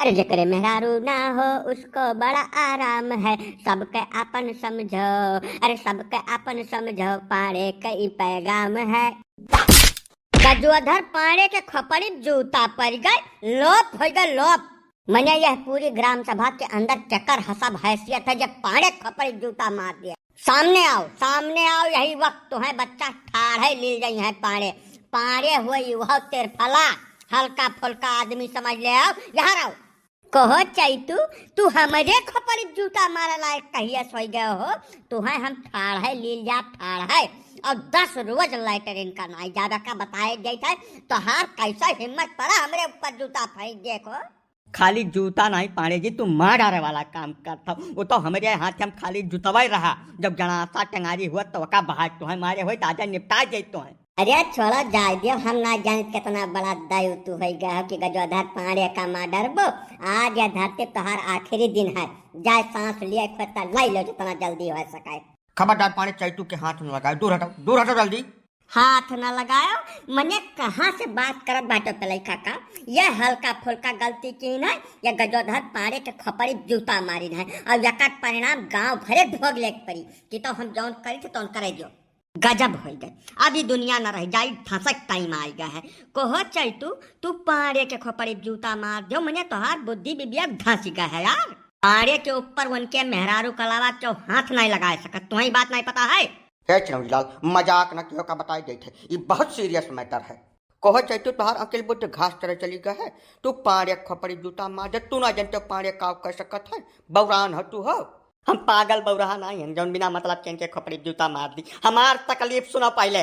अरे जकरे मेहरारू ना हो उसको बड़ा आराम है, सबके अपन समझो, अरे सबके अपन समझो, पाड़े कई पैगाम है। गजोधर पाड़े के खपड़ी जूता पड़ गए, लोप हो गए लोप। मैंने यह पूरी ग्राम सभा के अंदर चक्कर हसब हैसियत है जब पाड़े खपड़ी जूता मार दिया। सामने आओ, यही वक्त तुम्हें बच्चा ठाढ़े ले गई है। पाड़े पाड़े हुई वह तिरफला हल्का फुल्का आदमी समझ ले। आओ यहाँ रहो। कहो चैतू तू हमारे खपड़ी जूता मारा लायक कहिए सोई गए हो। तुम्हें हम ठाढ़े लील जा ठाढ़े और 10 रोज लाइटर इनका नहीं ज्यादा का बताए गए थे। तो हार कैसा हिम्मत पड़ा हमरे ऊपर जूता फेंक देखो। खाली जूता नहीं पाड़े जी, तू मार डारे वाला काम करता। वो तो हमारे हाथ से हम खाली जुतवाई रहा। जब जनासा टंगारी हुआ तो का बाहर तुम्हें मारे हुए ताजा निपटा देते हैं। अरे छोड़ा जाए दियो, हम ना जाने कितना बड़ा दयु तू हो गया कि गजोधर पाड़े का मार डरबो। आज यह धरती तोहार आखिरी दिन है, जाए सांस लिए खोता लाई लो जितना जल्दी हो सके। खबरदार पाड़े चैतू के हाथ में लगाओ, दूर हटो जल्दी। हाथ न लगायो, मने कहाँ से बात करत बाटो पलई काका। यह हल्का फुल्का गलती की है, यह गजोधर पाड़े के खपड़ी जूता मारी है और यकर परिणाम गांव भरे भोग ले पड़ी कि तो हम जौन करी थे तौन करे दियो। गजब हो गए, अभी दुनिया न रह जाई, धसक टाइम आ गया है। कोहो चैतू तू पाड़े के खपड़ी जूता मार दो, मने तोहार बुद्धि बिबिया धस गया है यार। पाड़े के ऊपर उनके मेहरारू के अलावा क्यों हाथ नहीं लगा सकत, तुम्हें बात नहीं पता है। चिरौरीलाल मजाक न क्यों का बताई गई थे, ये बहुत सीरियस मैटर है। कहो चैतू तुहार अकेले बुद्ध घास तरह चली गया है। तू पाड़े खपड़ी जूता मार दे, तू ना जानते पाड़े का कह सकत है। बौरान हो तू हो। हम पागल बौराहा नहीं हैं जौन बिना मतलब के खपड़ी जूता मार दी। हमार तकलीफ सुना पहले।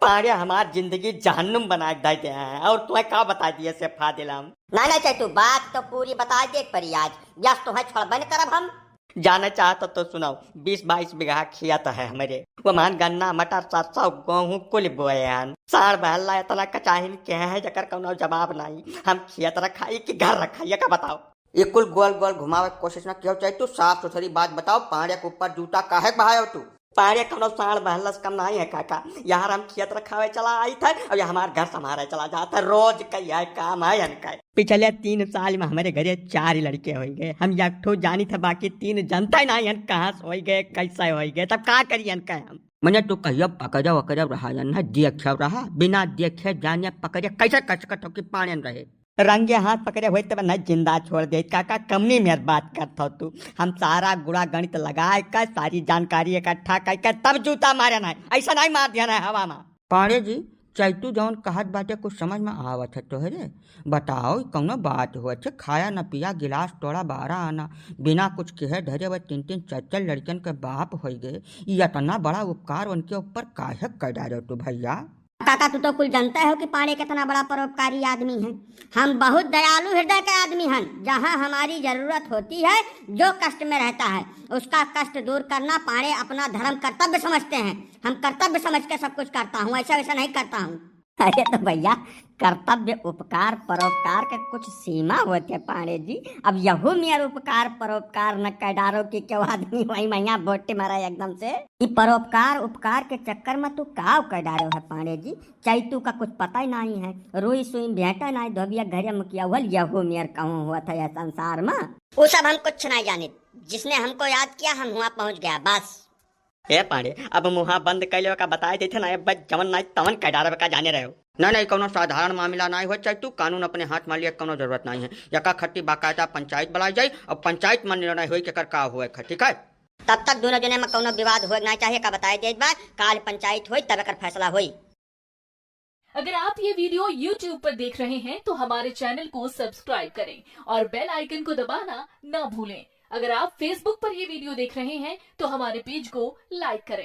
पाड़े हमार जिंदगी जहन्नुम बना देते हैं और तुम्हें का बता दिए से फादिलम। ना चैतू बात तो पूरी बता दे परी आज, यस तुम्हें छोड़बन करब हम। जाना चाहता तो सुनाओ। 20-22 बीघा खेत है हमारे, वो मान गन्ना मटर सरसों गेहूं कुल बोयन। साढ़ बहला इतना कचाहिन के है जकर कौनो जवाब नहीं। हम खेत रखाई कि घर रखाई का बताओ। ये कुल गोल गोल घुमावे कोशिश न क्यों चाहिए। तू साफ सुथरी बात बताओ, पाड़े के ऊपर जूता काहे बहायो तू। पाड़े कौनो साढ़ बहलस कम नहीं है काका। यहाँ हम खेत रखावे चला आई था और हमारे घर संभाले चला जाता। रोज कई है काम है इनका। पिछले 3 साल में हमारे घरे 4 लड़के हो गए। हम एक जानी था, बाकी 3 जनता ही नहीं कहाँ से हो गए कैसे हो गए। तब का करिए इनका हम। मैंने तो कहिए पकड़ रहा है, देख रहा बिना देखे जाने पकड़े कैसे कचकट हो कि पाने रहे। रंगे हाथ पकड़े हुए तब न जिंदा छोड़ दे काका। कमनी में बात करता तू। हम सारा गुड़ा गणित लगाए कर सारी जानकारी इकट्ठा कर तब जूता मारे ना, ऐसा नहीं मार दिया ना हवा में। पाड़े जी चैतू जौन कहत बाटे कुछ समझ में आवत है तोहरे। बताओ कौनो बात हुआ छे, खाया न पिया गिलास तोड़ा 12 आना, बिना कुछ कहे धरे वह 3-3 4-4 लड़कियन के बाप हो गए। ये इतना बड़ा उपकार उनके ऊपर काहे कर डालो तू भैया। काका तू तो कुल जानता हो कि पाड़े कितना बड़ा परोपकारी आदमी है। हम बहुत दयालु हृदय के आदमी हैं। जहाँ हमारी जरूरत होती है, जो कष्ट में रहता है उसका कष्ट दूर करना पाड़े अपना धर्म कर्तव्य समझते हैं। हम कर्तव्य समझ के सब कुछ करता हूँ, ऐसा वैसा नहीं करता हूँ। अरे तो भैया कर्तव्य उपकार परोपकार के कुछ सीमा होते पाड़े जी। अब यहू मेरा उपकार परोपकार न कर डारो कि क्यों आदमी वही मैया बोटे मारा एकदम से। ये परोपकार उपकार के चक्कर में तू का कर डारो है पाड़े जी। चैतू का कुछ पता ही नहीं है, रोई सुई बेटा नहीं धोबिया घरे में किया हुआ यहू मेर कहूँ हुआ था यह संसार में। वो सब हम कुछ नहीं जाने, जिसने हमको याद किया हम वहाँ पहुँच गया बस। ए पाड़े अब मुहा बंद कैले का बताए देते ना, जवन नहीं तवन कह डारे का जाने रहे हो। नहीं कोनो साधारण मामला नहीं हो चाहिए। तू कानून अपने हाथ में लिए कोनो जरूरत नहीं है। यका खट्टी बाकायदा पंचायत बुलाई जाए और पंचायत में निर्णय हो कर का हुए ठीक है। तब तक दोनों जने में कोनो विवाद हो नहीं चाहिए का बताए दे बात। काल पंचायत हुई तब कर फैसला हुई। अगर आप ये वीडियो YouTube पर देख रहे हैं तो हमारे चैनल को सब्सक्राइब करें और बेल आइकन को दबाना ना भूलें। अगर आप Facebook पर ये वीडियो देख रहे हैं तो हमारे पेज को लाइक करें।